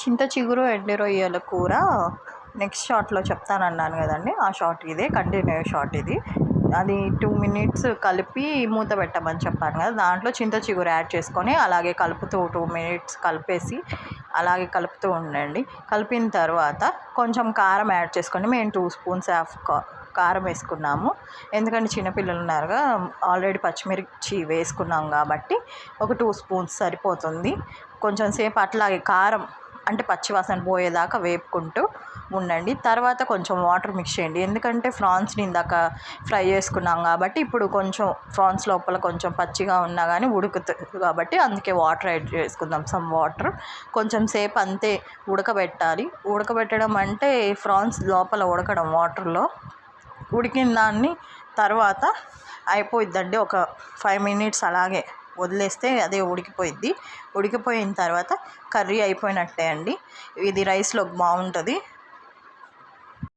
చింత చిగురు ఎండు రొయ్యల కూర నెక్స్ట్ షాట్లో చెప్తానన్నాను కదండి, ఆ షాట్ ఇదే, కంటిన్యూ షాట్ ఇది. అది 2 మినిట్స్ కలిపి మూత పెట్టమని చెప్పాను కదా, దాంట్లో చింత చిగురు యాడ్ చేసుకొని అలాగే కలుపుతూ 2 మినిట్స్ కలిపేసి అలాగే కలుపుతూ ఉండండి. కలిపిన తర్వాత కొంచెం కారం యాడ్ చేసుకోండి. మేము 2 స్పూన్స్ ఆఫ్ కారం వేసుకున్నాము, ఎందుకంటే చిన్నపిల్లలు ఉన్నారుగా, ఆల్రెడీ పచ్చిమిర్చి వేసుకున్నాం కాబట్టి ఒక 2 స్పూన్స్ సరిపోతుంది. కొంచెం సేపు అట్లాగే కారం అంటే పచ్చివాసన పోయేదాకా వేపుకుంటూ ఉండండి. తర్వాత కొంచెం వాటర్ మిక్స్ చేయండి, ఎందుకంటే ఫ్రాన్స్ని ఇందాక ఫ్రై చేసుకున్నాం కాబట్టి ఇప్పుడు కొంచెం ఫ్రాన్స్ లోపల కొంచెం పచ్చిగా ఉన్నా కానీ ఉడుకుతుంది కాబట్టి అందుకే వాటర్ యాడ్ చేసుకుందాం, సమ్ వాటర్. కొంచెం సేపు అంతే ఉడకబెట్టాలి. ఉడకబెట్టడం అంటే ఫ్రాన్స్ లోపల ఉడకడం వాటర్లో, ఉడికిన దాన్ని తర్వాత అయిపోయిద్దండి. ఒక 5 మినిట్స్ అలాగే వదిలేస్తే అదే ఉడికిపోయిద్ది. ఉడికిపోయిన తర్వాత కర్రీ అయిపోయినట్టే అండి. ఇది రైస్లోకి బాగుంటుంది.